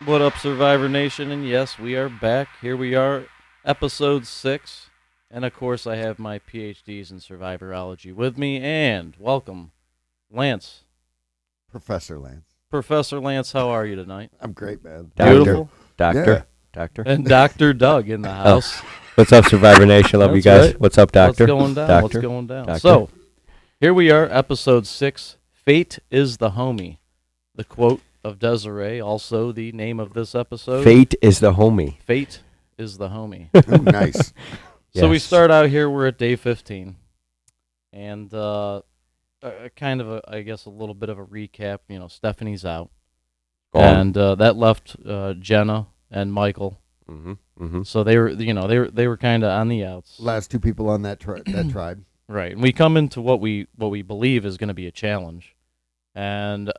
What up, Survivor Nation? And yes, we are back. Here we are, episode 6. And of course, I have my PhDs in survivorology with me. And welcome, Lance. Professor Lance. Professor Lance, how are you tonight? I'm great, man. Beautiful. Doctor. And Dr. Doug in the house. What's up, Survivor Nation? Love you guys. Right. What's up, Doctor? What's going down? Doctor? What's going down? Doctor? So, here we are, episode 6. Fate is the homie. The quote of Desiree, also the name of this episode. Fate is the homie. Fate is the homie. Oh, nice. So we Yes. start out here, we're at day 15. And kind of, I guess, a little bit of a recap. You know, Stephanie's out. Gone. And that left Jenna and Michael. Mm-hmm. So they were kind of on the outs. Last two people on that tribe. Right. And we come into what we believe is going to be a challenge. And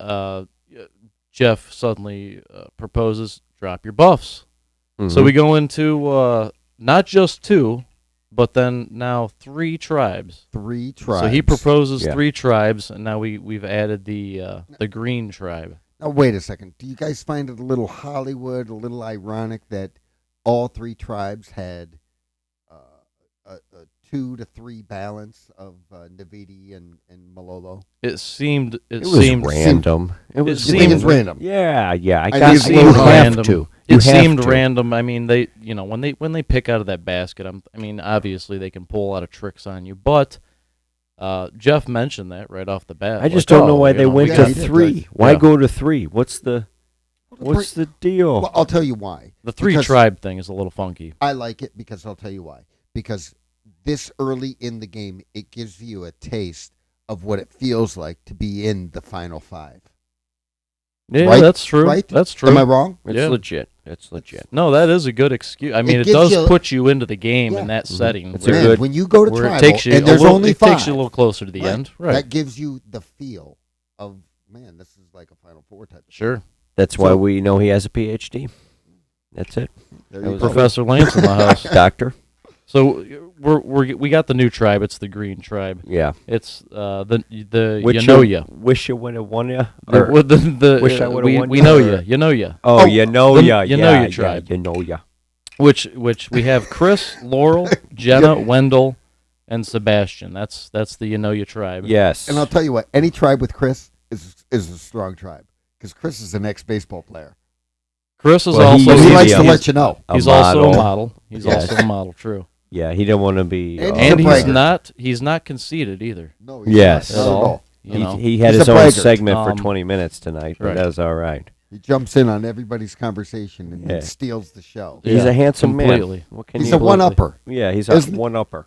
Jeff suddenly proposes, drop your buffs. Mm-hmm. So we go into not just 2, but then now 3 tribes. 3 tribes. So he proposes Yeah. 3 tribes, and now we've added the green tribe. Now, wait a second. Do you guys find it a little Hollywood, a little ironic that all 3 tribes had a 2 to 3 balance of Navidi and Malolo? It seemed random. You think seemed it's random? Yeah. I I think got it's you random. have to. You It have seemed to. random. I mean, they when they pick out of that basket, I mean, obviously they can pull a lot of tricks on you, but Jeff mentioned that right off the bat. I just like, don't know why you they went yeah, to he did, 3. right. Why Yeah. go to 3? What's the deal? Well, I'll tell you why. The 3 Because tribe thing is a little funky. I like it because I'll tell you why. Because this early in the game, it gives you a taste of what it feels like to be in the final 5. Yeah, Right? that's true. Right? That's true. Am I wrong? It's Yeah. legit. It's legit. No, that is a good excuse. I mean, it gives does you- put you into the game in Yeah. that setting. It's where, a Man, good- when you go to where tribal, it takes you and there's only it 5, takes you a little closer to the right? end. Right. That gives you the feel of, man, this is like a Final Four type. Sure. That's why So- we know he has a PhD. That's it. There That you was go. Professor Lance in the house. Doctor? So we got the new tribe. It's the green tribe. Yeah. It's the Wish you know ya. Wish you would have won ya? Wish I would've we won we ya, know or- ya. You know ya. Oh, Oh, you know the- ya. you yeah, know ya yeah, tribe. You know ya. Which we have Chris, Laurel, Jenna, Wendell, and Sebastian. That's the you know ya tribe. Yes. And I'll tell you what, any tribe with Chris is a strong tribe because Chris is an ex-baseball player. Chris is Well, also So he Maybe likes a- to let you know. he's also a model. He's Yes. also a model. True. Yeah, he didn't want to be. And And a he's braggart. not conceited either. No, Yes. not at At all. all. You know. he had He's his a own braggart. segment for Um, 20 minutes tonight, but right. that's all right. He jumps in on everybody's conversation and Yeah. steals the show. Yeah, He's a handsome completely. man. What can He's you a one-upper. Yeah, he's a Isn't- one-upper.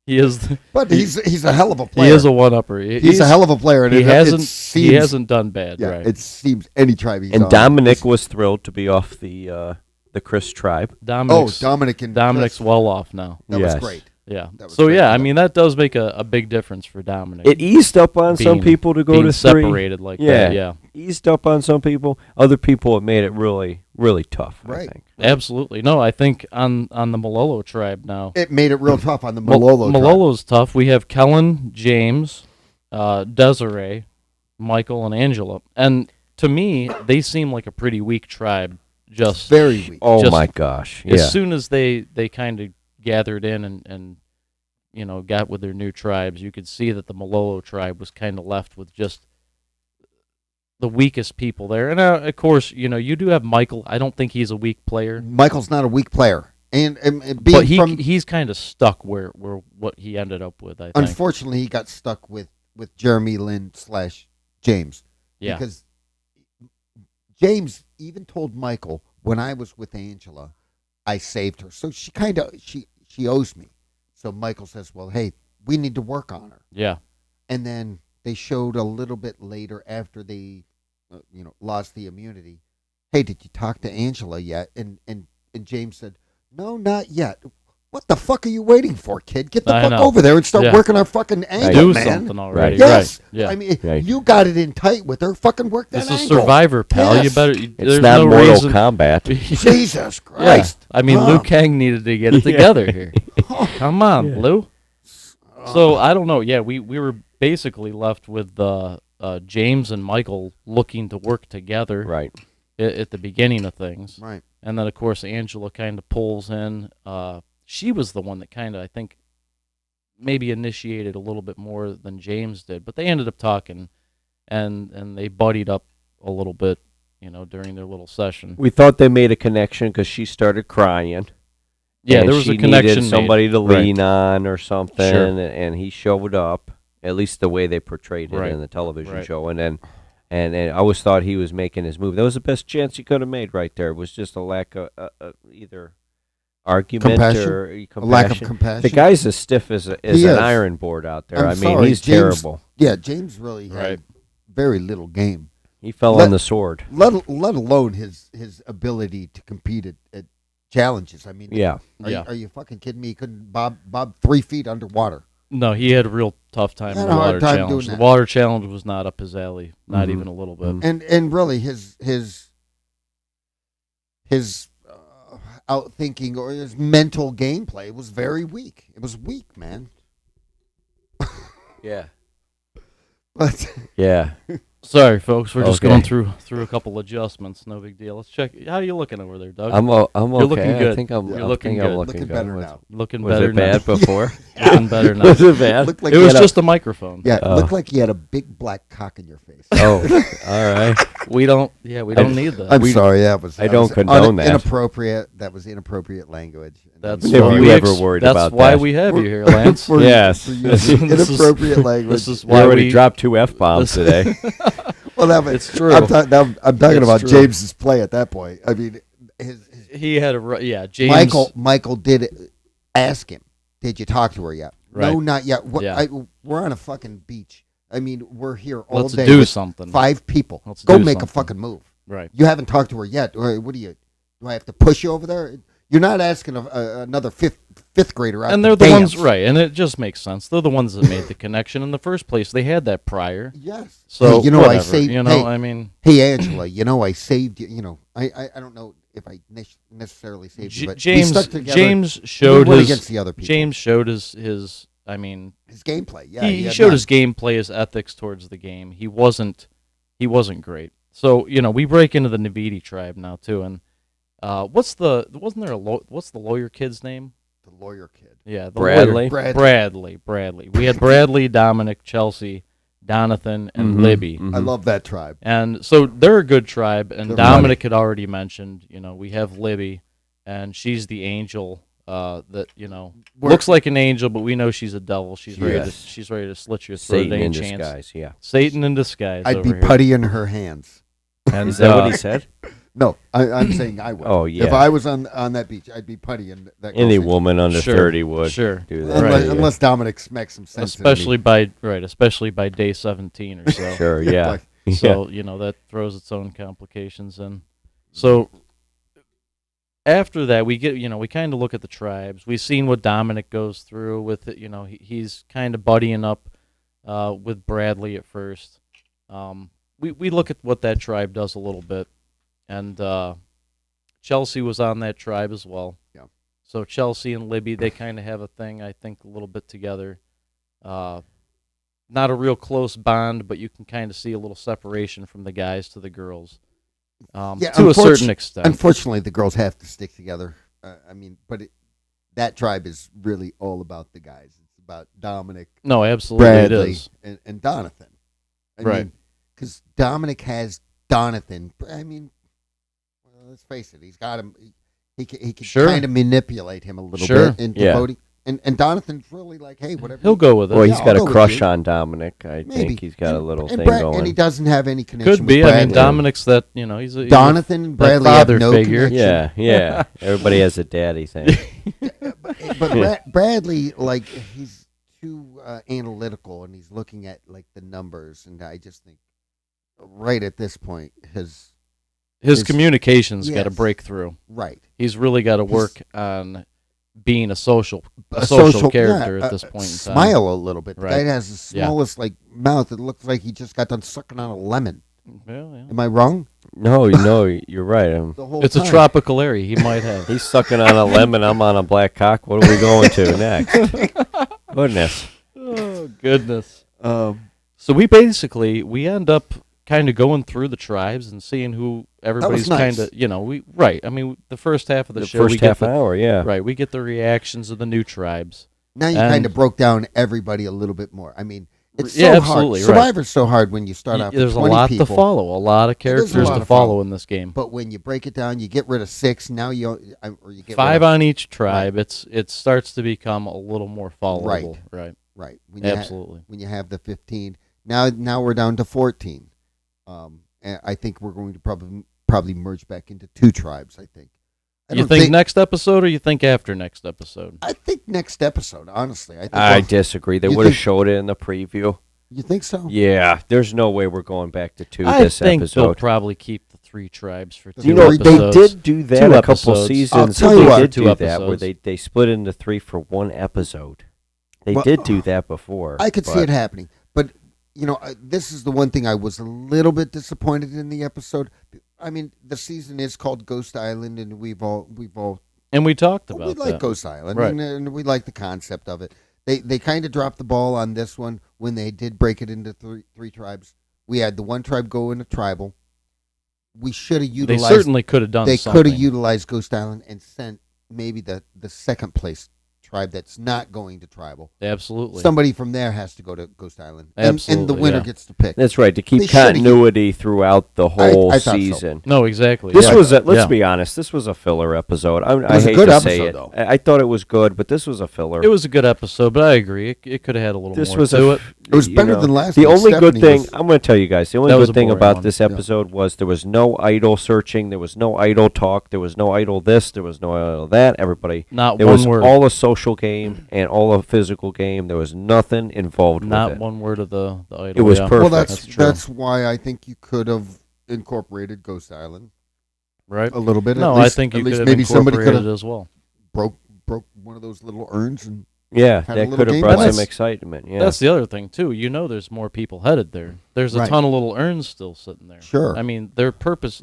He is But he's a hell of a he player. is a one upper. He's a hell of a player. And he it hasn't seems, done bad. Yeah, right. it seems any tribe he's And on. Dominic was thrilled to be off the Chris tribe. Dominic's Dominic well off now. That Yes. was great. Yeah. That was So great yeah, for I them. mean that does make a big difference for Dominic. It eased up on some Being- people to go being to 3. separated like Yeah. that. Yeah. Eased up on some people. Other people it made it really, really tough. I Right. think. Absolutely. No, I think on the Malolo tribe now. It made it real tough on the Malolo tribe. Malolo's tough. We have Kellen, James, Desiree, Michael, and Angela. And to me, they seem like a pretty weak tribe. Just Very weak. Oh Just- my gosh! Yeah. as soon as they kind of gathered in and got with their new tribes, you could see that the Malolo tribe was kind of left with just the weakest people there. And of course, you do have Michael. I don't think he's a weak player, Michael's not a weak player. And being but from, he's kind of stuck where what he ended up with. I think. unfortunately, he got stuck with Jeremy Lin / James. Yeah. Because James even told Michael, when I was with Angela, I saved her. So she kind of, she owes me. So Michael says, well, hey, we need to work on her. Yeah. And then they showed a little bit later after they, lost the immunity. Hey, did you talk to Angela yet? And James said, no, not yet. What the fuck are you waiting for, kid? Get the I fuck know. over there and start Yeah. working our fucking angle, Do man. something already. Yes. Right. Yeah. I mean, Right. you got it in tight with her. Fucking work that This is angle. Survivor, pal. Yes. You better. It's There's not no Mortal reason. Kombat. Jesus Yeah. Christ. I mean, Huh. Liu Kang needed to get it Yeah. together here. Come on, Yeah. Lou. So I don't know. Yeah, we were basically left with James and Michael looking to work together. Right. at the beginning of things. Right. And then, of course, Angela kind of pulls in. She was the one that kind of, I think, maybe initiated a little bit more than James did. But they ended up talking, and they buddied up a little bit, during their little session. We thought they made a connection because she started crying. Yeah, and there was she a connection needed somebody made. to lean on or something, Sure. and he showed up, at least the way they portrayed it Right. in the television Right. show. And I always thought he was making his move. That was the best chance he could have made right there. It was just a lack of either argument Compassion? or A lack of compassion. compassion. The guy's as stiff as He an is. iron board out there. I'm I mean, sorry, he's James- terrible. Yeah, James really Right. had very little game. He fell Let- on the sword. Let alone his ability to compete at challenges. I mean, Yeah. Are you fucking kidding me? He couldn't bob 3 feet underwater. No, he had a real tough time Had in a the hard water time challenge. doing The that. water challenge was not up his alley, not Mhm. even a little bit. Mhm. And really his outthinking or his mental gameplay was very weak. It was weak, man. Yeah. But Yeah. Sorry, folks, we're just Okay. going through a couple adjustants. No big deal. Let's check. How are you looking over there, Doug? I'm You're okay. looking good. I think I'm, You're I looking think I'm good. looking looking good. better was, now. Looking Was better it bad now. before? Looking better now. Was it bad? looked like It you was had just a microphone. yeah, it Oh. looked like you had a big black cock in your face. Oh, all right. We don't need that. I'm sorry, that was I don't condone that. Inappropriate. That was inappropriate language. That's Have why you we ever worried that's about why that? we have you here, Lance. Yes. This is- inappropriate language. This is We why already we dropped 2 F-bombs today. well, that was, It's true. I'm talking It's about true. James's play at that point. I mean, his He had James. Michael did ask him, "Did you talk to her yet?" Right. No, not yet. Yeah. We're on a fucking beach. I mean, we're here all Let's day do with something. 5 people. Let's Go do make a something. fucking move. Right. You haven't talked to her yet. Or what do you? Do I have to push you over there? You're not asking another fifth grader out. And to they're the dance. ones, right? And it just makes sense. They're the ones that made the connection in the first place. They had that prior. Yes. So Hey, I whatever, saved. I mean, Hey, Angela, I saved you. I don't know if I necessarily saved you, but we James stuck together. James We showed went his against the other people. James showed his. I mean, his gameplay. Yeah, he had showed none. his gameplay, his ethics towards the game. He wasn't great. So we break into the Navidi tribe now too, and what's the lawyer kid's name? the lawyer kid. Yeah, the Bradley? lawyer. Bradley. We had Bradley, Dominic, Chelsea, Donathan, and Mhm, Libby. mhm. I love that tribe. And so they're a good tribe. And They're Dominic had already mentioned, we have Libby, and she's the angel that We're- looks like an angel, but we know she's a devil. She's She ready. is. She's ready to slit your throat. Satan at any in chance. disguise, yeah. Satan in disguise. I'd over be here. putty in her hands. And, Is that what he said? No, I'm saying I would. Oh, yeah. If I was on that beach, I'd be putty in that. Any girl's woman under Sure, 30 would sure. do hands. that. Unless, yeah. unless Dominic smacks some sense. into me. especially by day 17 or so. Sure, yeah. Like, So that throws its own complications in. So after that, we get we kind of look at the tribes. We've seen what Dominic goes through with it. He's kind of buddying up with Bradley at first. We look at what that tribe does a little bit, and Chelsea was on that tribe as well. Yeah. So Chelsea and Libby, they kind of have a thing, I think, a little bit together. Not a real close bond, but you can kind of see a little separation from the guys to the girls, Yeah, to a certain extent. Unfortunately, the girls have to stick together. But that tribe is really all about the guys. It's about Dominic, No, absolutely it Bradley, is. and Donathan. Right. Because Dominic has Donathan. I mean, well, let's face it. He's got him. He can Sure. kind of manipulate him a little Sure. bit into Yeah. voting. And Donathan's really like, hey, whatever. He'll go with it. Well, Yeah, he's I'll got go a with crush you. on Dominic. I Maybe. think he's got a little thing and going. he doesn't have any connection Could be. with I Bradley. mean, Dominic's that he's a Donathan and Bradley have father no figure. connection. Yeah. Everybody has a daddy thing. But Bradley, like, he's too analytical, and he's looking at like the numbers, and I just think, right at this point, his his- communication's got to yes. break through. right. He's really got to He's- work on being a social character yeah, at this point in time. Smile a little bit. The Right. guy has the Yeah. smallest like mouth. It looks like he just got done sucking on a lemon. Well, yeah. Am I wrong? No, you're right. The whole It's a time. tropical area. He might have. He's sucking on a lemon. I'm on a black cock. What are we going to next? Goodness. Oh goodness. Um, So we end up kind of going through the tribes and seeing who everybody's nice. kind of, right. I mean, the first half of the show, first we get half hour, yeah. right, we get the reactions of the new tribes. Now you And- kind of broke down everybody a little bit more. I mean, it's so Yeah, hard. absolutely, right. Survivor's so hard when you start off with There's 20 a lot people. to follow, a lot of There's a characters lot to to follow follow. in this game. But when you break it down, you get rid of 6. Now or you get 5 rid of, on each tribe. It starts to become a little more followable. Right. right. Absolutely. When you have the 15. Now we're down to 14. And I think we're going to probably merge back into 2 tribes. I think. You think next episode, or you think after next episode? I think next episode. Honestly, I disagree. They You would have think- showed it in the preview. You think so? Yeah, there's no way we're going back to 2 I this think they'll episode. probably keep the 3 tribes for 2 You They episodes. did do that 2 a couple episodes. seasons. I'll tell you They what. did 2 do that where episodes. they split into 3 for 1 episode. They Well, did do that before. I could see but- it happening, but this is the one thing I was a little bit disappointed in the episode. I mean, the season is called Ghost Island, and we've all And we talked about we like that. Ghost Island, Right. and we like the concept of it. They kind of dropped the ball on this one when they did break it into three tribes. We had the one tribe go into tribal. We should have They utilized. certainly could have done They something. could have utilized Ghost Island and sent maybe the second place tribe that's not going to tribal. Absolutely. Somebody from there has to go to Ghost Island, and the Absolutely, winner yeah. gets to pick. That's right, to keep They shoulda continuity throughout the whole I thought so. season. No, exactly. This yeah. was let's Yeah. be honest, this was a filler episode. I was a hate good to say episode, it. though. I thought it was good, but this was a filler. It was a good episode, but I agree. It could have had a little This more was to it. It was you better know, than last The week. only good Stephanie thing was- I'm going to tell you guys, the only That was good a thing boring about one. this Yeah. episode was there was no idle searching, there was no idle talk, there was no idle this, there was no idle that. Everybody, Not there one was word. all a social game and all a physical game. There was nothing involved Not with it. one word of the idol. It was yeah. perfect. Well, That's true. that's why I think you could have incorporated Ghost Island right. a little bit. No, at least, I think you at could least have maybe somebody could incorporated have it as well. broke one of those little urns and Yeah, Had a that little could have game brought plan. some excitement. Yeah, That's the other thing too. There's more people headed there. There's a Right. ton of little urns still sitting there. Sure. I mean, they're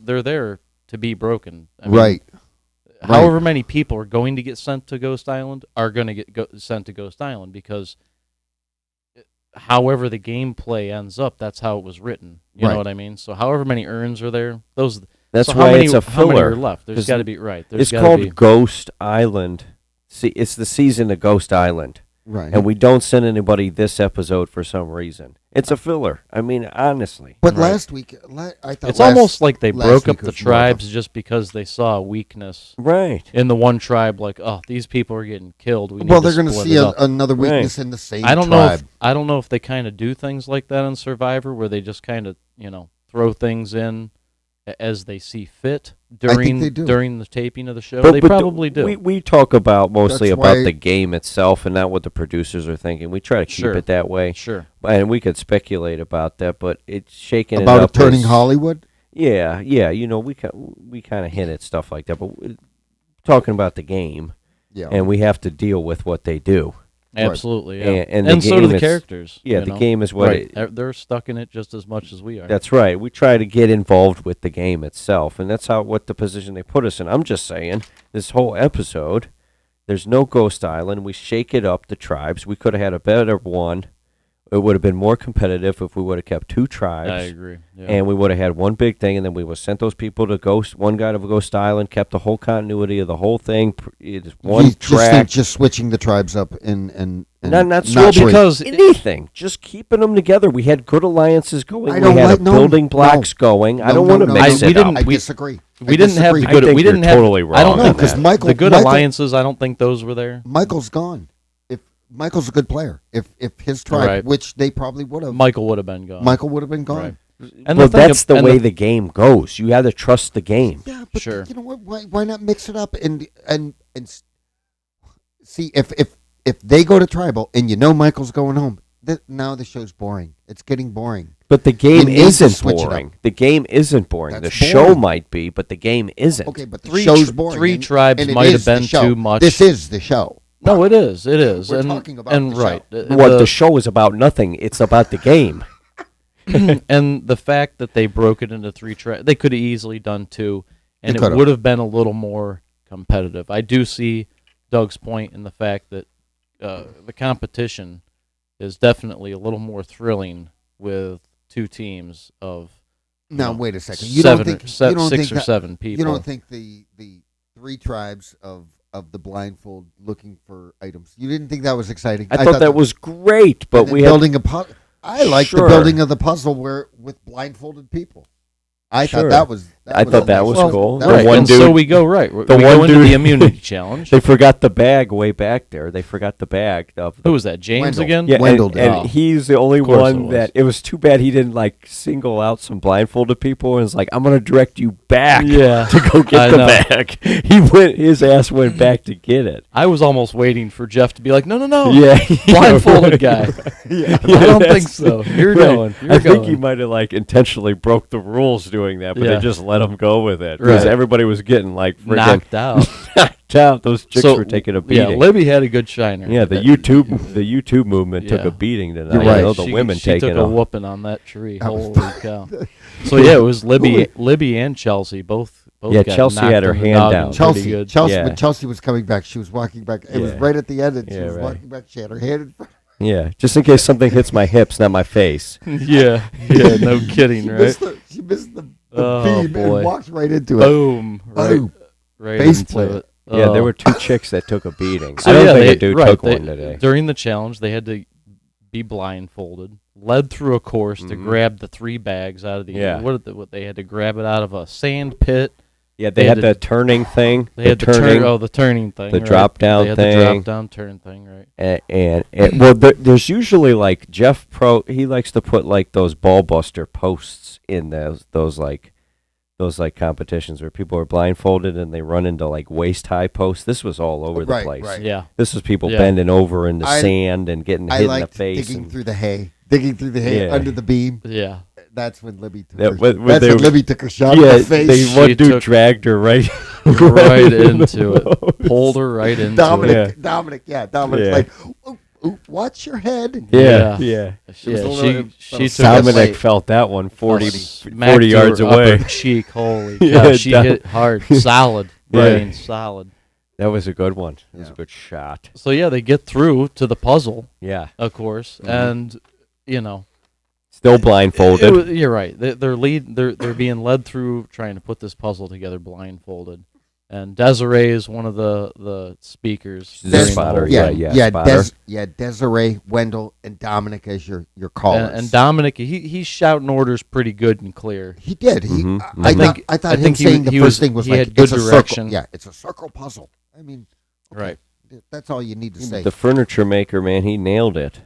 there to be broken. I mean, right. However many people are going to get sent to Ghost Island are going to get sent to Ghost Island because however the gameplay ends up, that's how it was written. You Right. know what I mean? So however many urns are there, those. that's so why how many, it's a How many filler. are left? There's 'Cause got to be right. There's It's gotta called be, Ghost Island. See, it's the season of Ghost Island, Right. and we don't send anybody this episode for some reason. It's a filler. I mean, honestly. But Right. last week, I thought It's last- almost like they last broke up week the was more of a- tribes just because they saw a weakness Right. in the one tribe. Like, oh, these people are getting killed. We need Well, to they're going to split see it up. another Right. weakness in the same I don't tribe. know if they kind of do things like that on Survivor, where they just kind of throw things in as they see fit during they do. during the taping of the show. But- They but probably do. We talk about mostly That's about why- the game itself and not what the producers are thinking. We try to keep Sure. it that way, Sure. and we could speculate about that. But it's shaking About it it up turning as- Hollywood? Yeah, yeah. We kind of hint at stuff like that, but talking about the game, Yeah. and we have to deal with what they do. Absolutely. Yeah. And the so do game the is- characters. Yeah, you the know? game is what Right. They're stuck in it just as much as we are. That's right. We try to get involved with the game itself, and that's what the position they put us in. I'm just saying, this whole episode, there's no Ghost Island. We shake it up, the tribes. We could have had a better one. It would have been more competitive if we would have kept 2 tribes. I agree. Yeah. And we would have had one big thing, and then we would have sent those people to one guy to Ghost Island, kept the whole continuity of the whole thing. It's one You track. just switching the tribes up and Not well, switching because anything, just keeping them together. We had good alliances going. I We don't had like- a no, building blocks no. going. I No, don't no, want to no, mix no. it We didn't- up. I we- disagree. we didn't have the I good. think We didn't you're have. totally wrong I don't on think because that. Michael the good Michael- alliances. I don't think those were there. Michael's gone. If Michael's a good player, if his tribe, Right. which they probably would have, Michael would have been gone. Michael would have been gone. Right. And Well, the thing that's ab- the and way the game goes. You have to trust the game. Yeah, but Sure. you know what? Why not mix it up see if they go to tribal and Michael's going home, now the show's boring. It's getting boring. But the game need to isn't switch it up. boring. The game isn't boring. That's the show boring. might be, but the game isn't. Okay, but the Three show's tr- boring. three and- tribes and it might have is the been show. too much. This is the show. No, it is. It is. We're and talking about and the right. What the show is about nothing. It's about the game. And the fact that they broke it into 3 tribes, they could have easily done 2, and They it could've. would have been a little more competitive. I do see Doug's point in the fact that the competition is definitely a little more thrilling with 2 teams of Now know, wait a second. six or seven people. You don't think the three tribes of the blindfold looking for items? You didn't think that was exciting? I thought that was great, but we had building a puzzle. I like the Sure. building of the puzzle where with blindfolded people. I Sure. thought that was. I thought that was amazing. cool. That The right, one and dude- so we go right. We the go one into dude- the immunity challenge. they forgot the bag way back there. They forgot the bag of Who was that? James Wendell. again? Yeah, Wendell and, did. and Oh. he's the only course it one was. that it was too bad he didn't like single out some blindfolded people and was like, I'm gonna direct you back Yeah. to go get I the know. bag. His ass went back to get it. I was almost waiting for Jeff to be like, no, Yeah, blindfolded guy. Yeah, I don't that's- think so. You're right. going. You're I going. think he might have like intentionally broke the rules doing that, but Yeah. they just let him go with it because Right. everybody was getting like friggin' knocked out. knocked out. Those chicks So, were taking a Yeah, beating. Libby had a good shiner. Yeah, the YouTube movement took Yeah. a beating tonight. You're You right. know, the women she taking took a off. whooping on that tree. That was Holy cow! So yeah, it was Libby and Chelsea both. Yeah, got Chelsea knocked had her in the hand noggin down. pretty Chelsea. good. Chelsea. Yeah. When Chelsea was coming back, she was walking back. It was Yeah. right at the end, and she Yeah, was right. walking back. She had her hand in front. Yeah, just in case something hits my hips, not my face. yeah, no kidding, She right? missed the Oh, beam boy. and walked right into it. Boom, right, Boom. right Face into plant. it. Yeah, there Oh. were two chicks that took a beating. So I don't yeah, think they, a dude right, took they- one today. During the challenge, they had to be blindfolded, led through a course to Mhm. grab the 3 bags out of the. Yeah. What they had to grab it out of a sand pit. Yeah, they they had had to- the turning thing. They had the turning thing. the right. drop-down They had thing. the drop down turn thing, right? And well, there's usually like Jeff Pro. He likes to put like those ball buster posts in those competitions where people are blindfolded and they run into like waist high posts. This was all over the Right, place. right. Yeah. This was people Yeah. bending over in the I- sand and getting I hit in the liked face. digging and- through the hay, Yeah. under the beam. Yeah. That's when Libby took That- her. when That's they when were- Libby took a shot yeah, in the face. one She dude took- dragged her right, Right into it. Pulled her right into Dominic's Yeah. like, ooh, watch your head. Yeah, Yeah. yeah. it. It was Yeah, a she little- she little took a Dominic like- felt that one 40, smacked 40 her yards upper away. cheek. Holy Yeah, cow! She Dom- hit hard, solid. Yeah. I mean, solid. That was a good one. That was Yeah. a good shot. So yeah, they get through to the puzzle, Yeah. of course, Mhm. and you know, Still blindfolded. you're right. They're being led through trying to put this puzzle together blindfolded. And Desiree is one of the speakers. She's a during the spotter, whole yeah, thing. yeah. spotter. Desiree, Wendell, and Dominic as your callers. And Dominic, he's shouting orders pretty good and clear. he did. Mhm, I mhm. thought. I I thought him think he saying was- the he first was- thing was he like had good it's a direction. circle. Yeah, it's a circle puzzle. I mean, okay, Right. That's all you need to say. The furniture maker, man, he nailed it.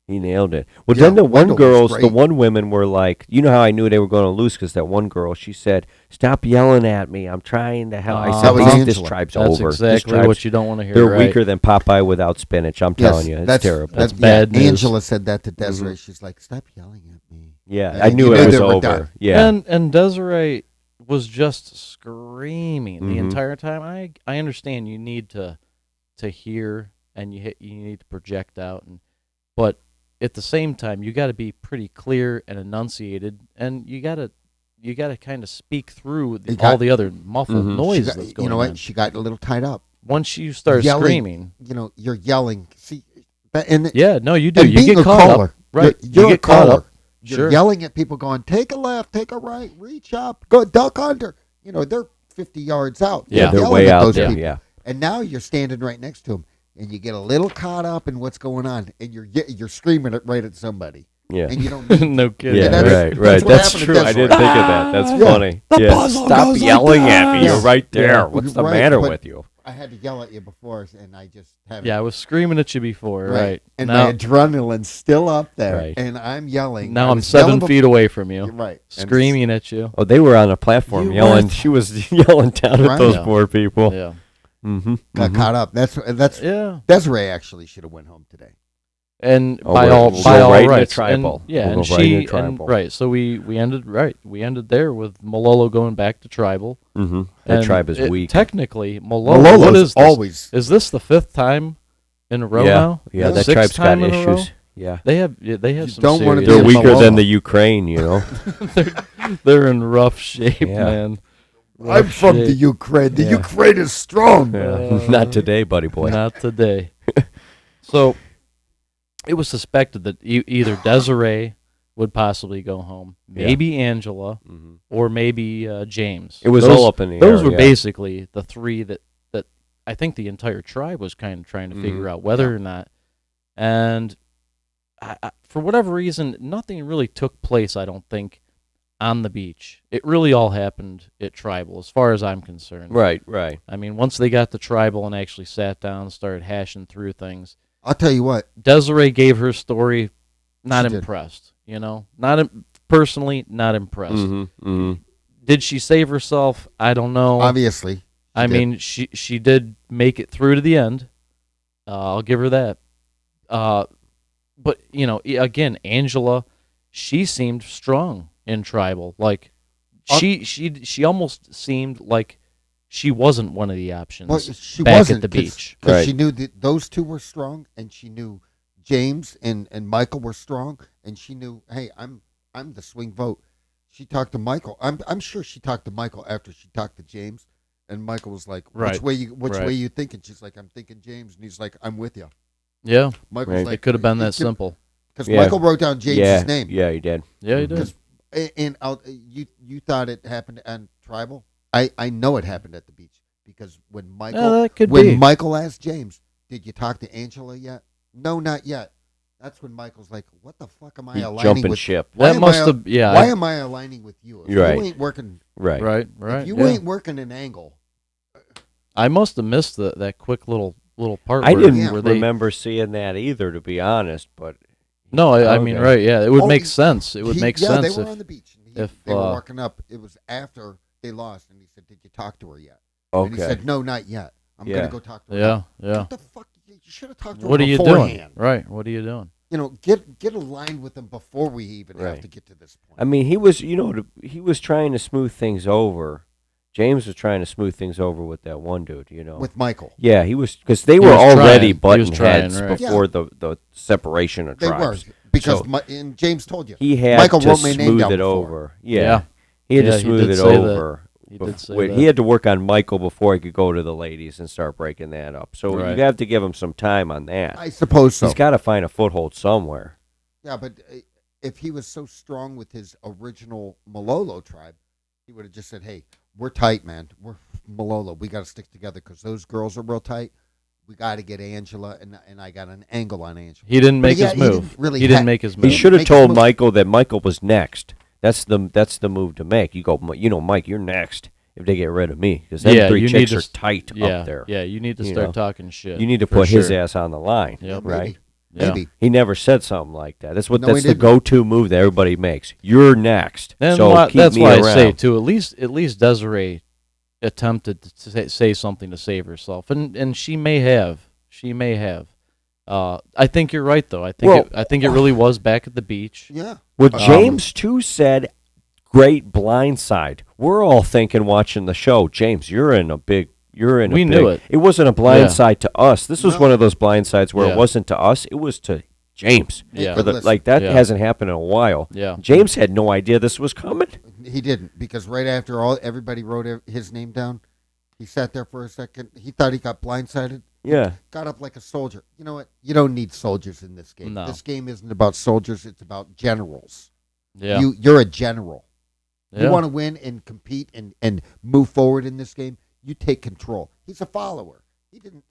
He nailed it. Well, Yeah, then the one Wendell was girls, the great. one women were like, you know how I knew they were going to lose because that one girl, she said, "Stop yelling at me. I'm trying to help." I That said, was "This Angela. tribe's That's over. This exactly tribe's- what you don't want to hear. They're right? weaker than Popeye without spinach. I'm Yes, telling you, it's that's terrible." That's yeah, bad news. Angela said that to Desiree. She's like, "Stop yelling at me." Yeah, Yeah, I knew you it knew was they were over. done. Yeah, And Desiree was just screaming the Mhm. entire time. I understand you need to hear and you need to project out, but at the same time you got to be pretty clear and enunciated, and you got to kind of speak through all the other muffled Mhm. noise She got- that's going you know on. what? She got a little tied up. Once you start Yelling. screaming, You know, you're yelling. See, and yeah, no, you do. and You being get a caught caller, up, right? You're you a get caught caller. up. You're Sure. yelling at people, going, "Take a left, take a right, reach up, go duck under." You know, they're 50 yards out. Yeah. You're they're yelling way at out those there. people. Yeah, And now you're standing right next to them, and you get a little caught up in what's going on, and you're screaming it right at somebody, yeah. and you don't. Need No kidding. Yeah, that's- right, that's right. what That's happened to true. I Desiree. didn't think of that. That's Yeah. funny. The Yeah. puzzle Stop goes like yelling at that. me. You're Yeah. right there. Yeah. What's the Right, matter but- with you? I had to yell at you before, and I just haven't. Yeah, I was screaming at you before, right? And now, my adrenaline's still up there, Right. and I'm yelling. now I I'm was yelling 7 feet away from you, You're right. And screaming at you. Oh, they were on a platform You yelling. weren't. She was yelling down at Right. those Yeah. poor people. Yeah, Mm-hmm. got caught up. That's yeah. Desiree actually should have went home today. And Oh, by we'll- all we'll by go all right in the rights, tribal. and, yeah, We'll and go right in the she tribal. and right. So we ended there with Malolo going back to tribal. Mm-hmm. That And tribe is weak. Technically, Malolo. Malolo's What is this? always Is this the 5th time in a row yeah, now? yeah. That Sixth tribe's got time in a row? issues. Yeah, They have You some don't wanna serious be they're a weaker Malolo. than the Ukraine. You know. they're in rough shape, Yeah. man. I'm Rough from the shape. Ukraine. The Yeah. Ukraine is strong. Yeah. Not today, buddy boy. Not today. So it was suspected that either Desiree would possibly go home. Yeah. Maybe Angela, Mm-hmm. or maybe James. It was Those- all up in the Those air. were yeah. basically the three that I think the entire tribe was kind of trying to figure Mhm. out whether Yeah. or not. And for whatever reason, nothing really took place, I don't think, on the beach. It really all happened at tribal, as far as I'm concerned. Right, right. I mean, once they got to tribal and actually sat down and started hashing through things, I'll tell you what. Desiree gave her story. Not She did. impressed, personally, not impressed. Mm-hmm. Mm-hmm. Did she save herself? I don't know. Obviously, I did. mean, she did make it through to the end. I'll give her that. But again, Angela, she seemed strong in tribal. Like she almost seemed like she wasn't one of the options well, she back wasn't at the beach. because Right. she knew that those two were strong, and she knew James and Michael were strong, and she knew, hey, I'm the swing vote. She talked to Michael. I'm sure she talked to Michael after she talked to James, and Michael was like, Right. which Right. way you thinking? She's like, I'm thinking James, and he's like, I'm with you. Yeah, Michael's Right. like, it could have been that simple. because Yeah. Michael wrote down James's Yeah, name. yeah, he did. Yeah, he Mhm. did. Because you thought it happened on tribal. I know it happened at the beach because when Michael Yeah, that could when be. Michael asked James, "Did you talk to Angela yet?" No, not yet. That's when Michael's like, "What the fuck am I He aligning jumping with? ship. Why That am must I- have. Yeah. Why am I aligning with you? If Right. you ain't working, Right. Right. if you yeah. ain't working an angle, I must have missed that quick little part. I where, didn't where they, remember seeing that either, to be honest. But No, I mean, Okay. right? Yeah, it would Oh, make he- sense. It would make yeah, sense they were if on the beach. And if, they were uh, walking up. It was after they lost, and he said, "Did you talk to her yet?" And he okay, said, "No, not yet. I'm Yeah. gonna go talk to her." Yeah, yeah. What the fuck? You should have talked to What her are you beforehand. doing? Right. What are you doing? Get aligned with them before we even have Right. to get to this point. I mean, he was, he was trying to smooth things over. James was trying to smooth things over with that one dude. with Michael, Yeah, he was, because they He were was already trying. He butting was trying, heads right. before the separation of they tribes. were because So- and James told you He had Michael to wrote my name smooth down it before. over. Yeah. Yeah. He had Yeah, to he smooth did it say that. over. He did say Wait, that. he had to work on Michael before he could go to the ladies and start breaking that up. So Right. you have to give him some time on that. I suppose so. He's got to find a foothold somewhere. Yeah, but if he was so strong with his original Malolo tribe, he would have just said, "Hey, we're tight, man. We're Malolo. We got to stick together because those girls are real tight. We got to get Angela, and I got an angle on Angela." He didn't But make yeah, his he move. didn't really He didn't make his He move. should have Make his told move. Michael that Michael was next. That's the move to make. You go, Mike, you're next if they get rid of me, because them Yeah, three you chicks need are to tight Yeah, up there. yeah. You need to You start know. talking shit. You need to for put his sure. ass on the line, Yep. Maybe. right? Yeah. Maybe. He never said something like that. That's No, he the didn't. go-to move that everybody makes. You're next, And so keep that's me why around. I say too. At least Desiree attempted to say something to save herself, and she may have. She may have. I think you're right, though. I think it really was back at the beach. Yeah. Well, James too said, "Great blindside." We're all thinking, watching the show, James, you're in a big. We knew it. It wasn't a blindside to us. This was No. one of those blindsides where Yeah. it wasn't to us. It was to James. Yeah. For the, Listen. like that Yeah. hasn't happened in a while. Yeah. James had no idea this was coming. He didn't because right after everybody wrote his name down, he sat there for a second. He thought he got blindsided. Yeah. Got up like a soldier. You know what? You don't need soldiers in this game. No. This game isn't about soldiers. It's about generals. Yeah. You're a general. yeah. You want to win and compete and move forward in this game. You take control. He's a follower. He didn't.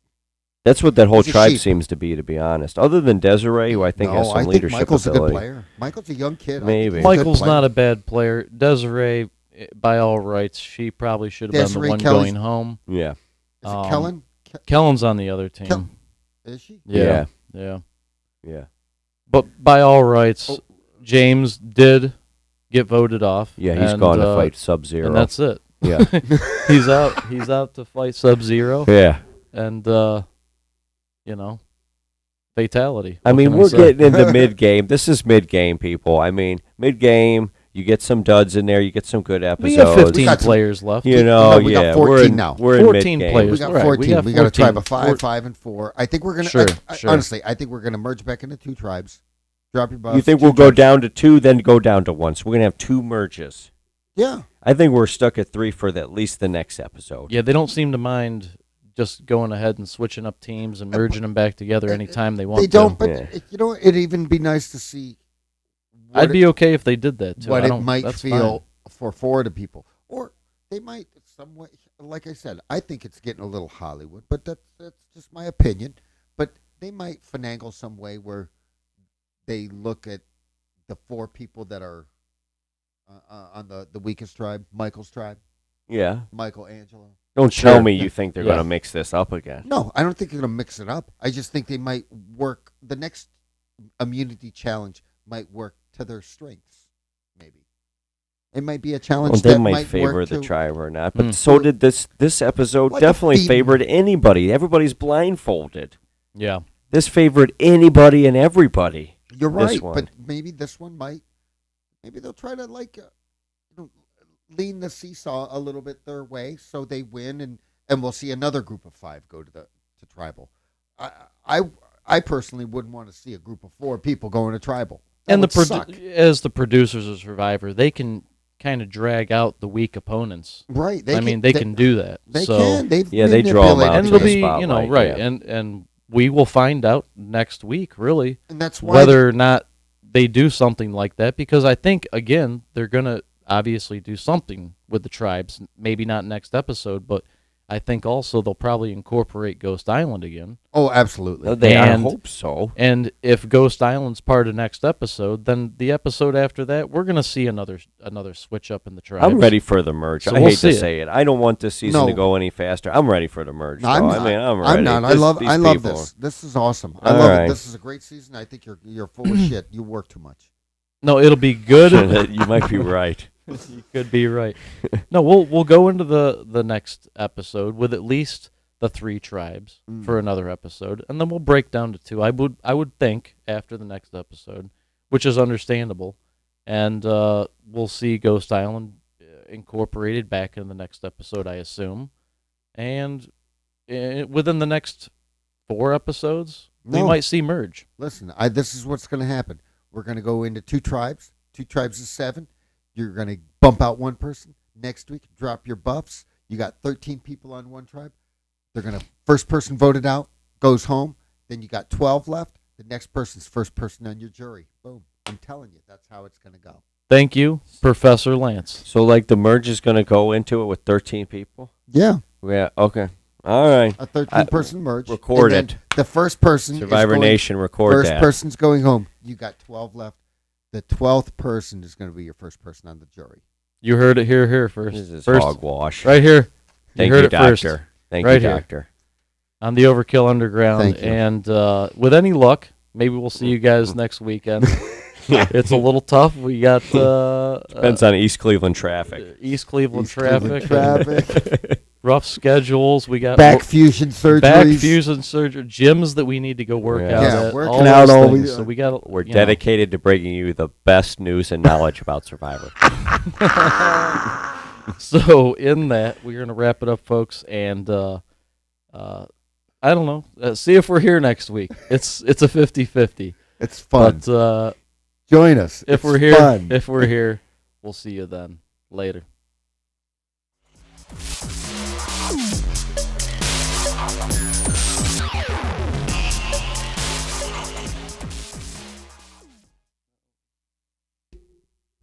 That's what that whole He's a tribe sheep. seems to be honest. Other than Desiree, who I think has some I think leadership Michael's ability. a good player. Michael's a young kid. I think Maybe. he's a good Michael's player. not a bad player. Desiree, by all rights, she probably should have been Desiree the one Kelly's- going home. Yeah. Is it um, Kellen? Kellen's on the other team. Kel- Is she? Yeah. Yeah. Yeah. But by all rights, Oh. James did get voted off. Yeah, he's and, gone to fight Sub-Zero. and that's it. Yeah. He's out. He's out to fight Sub-Zero, Yeah. and fatality. I What mean, can we're say? getting into mid-game. This is mid-game, people. I mean, mid-game, you get some duds in there, you get some good episodes. We have 15 got some- players left. You know, we got yeah, 14 we're in, now. We're in 14 mid-game. players. We got Right, 14. we We got a 14. tribe of 5 and 4. I think we're gonna. Sure, sure. Honestly, I think we're gonna merge back into 2 tribes. Drop your buffs. You think 2 we'll go tribes. down to 2, then go down to 1? So we're going to have 2 merges. Yeah. I think we're stuck at 3 for at least the next episode. Yeah, they don't seem to mind just going ahead and switching up teams and merging them back together anytime they want They to. don't. But Yeah. it'd even be nice to see I'd be okay if they did that too. what I it don't- might that's feel fine. for Florida people, or they might somewhat. Like I said, I think it's getting a little Hollywood, but that's just my opinion. But they might finagle some way where they look at the 4 people that are on the weakest tribe, Michael's tribe, Yeah. Michael, Angelo. Don't Sure. tell me you think they're Yeah. going to mix this up again. No, I don't think they're going to mix it up. I just think they might work. The next immunity challenge might work to their strengths. Maybe it might be a challenge Well, they that might favor work the to, tribe or not, but Mm. so did this episode. Like a Definitely theme. favored anybody. Everybody's blindfolded. Yeah. This favored anybody and everybody. You're this right, one. but maybe this one might. Maybe they'll try to lean the seesaw a little bit their way, so they win, and we'll see another group of 5 go to tribal. I personally wouldn't want to see a group of 4 people going to tribal. That And would suck. as the producers of Survivor, they can kind of drag out the weak opponents. Right? I mean, they can do that. They so, can. They've they draw 'em manipulated out and to it'll the be spotlight, right, yeah. and we will find out next week, really, and that's why whether or not they do something like that. Because I think again, they're gonna obviously do something with the tribes. Maybe not next episode, but I think also they'll probably incorporate Ghost Island again. Oh, absolutely. I And- hope so. And if Ghost Island's part of next episode, then the episode after that, we're gonna see another switch up in the tribes. I'm ready for the merge. So I we'll hate see to it. say it. I don't want this season No. to go any faster. I'm ready for the merge. No, I'm though. not. I mean, I'm ready. I'm not. These I love people- this. This is awesome. I All love right. it. This is a great season. I think you're full of shit. You work too much. No, it'll be good. You might be right. You could be right. No, we'll go into the next episode with at least the 3 tribes for another episode, and then we'll break down to 2. I would think after the next episode, which is understandable, and we'll see Ghost Island incorporated back in the next episode, I assume, and within the next 4 episodes, we No. might see merge. Listen, this is what's going to happen. We're going to go into 2 tribes. 2 tribes is 7. You're going to bump out 1 person. Next week, drop your buffs. You got 13 people on 1 tribe. They're going to, first person voted out goes home. Then you got 12 left. The next person's first person on your jury. Boom. I'm telling you, that's how it's going to go. Thank you, Professor Lance. So, like, the merge is going to go into it with 13 people? Yeah. Yeah, okay. All right. A 13-person merge. record and then it. The first person Survivor is going, Nation, record first that. person's going home. You got 12 left. The 12th person is going to be your first person on the jury. You heard it here first. This is First, hogwash. right here. Thank heard you, it first. Doctor. Thank Right you, here. Doctor. On the Overkill Underground. Thank you. And with any luck, maybe we'll see you guys next weekend. It's a little tough. We got Depends on East Cleveland traffic. East Cleveland East Cleveland traffic. traffic. Rough schedules. We got Back fusion surgeries. back fusion surgery, gyms that we need to go work Yeah. out Yeah, at. working all out those all things. we- So we got. We're dedicated to bringing you the best news and knowledge about Survivor. So in that, we're gonna wrap it up, folks, and I don't know. See if we're here next week. It's a 50-50. It's fun. But Join us. if It's we're here, fun. if we're here, we'll see you then. Later.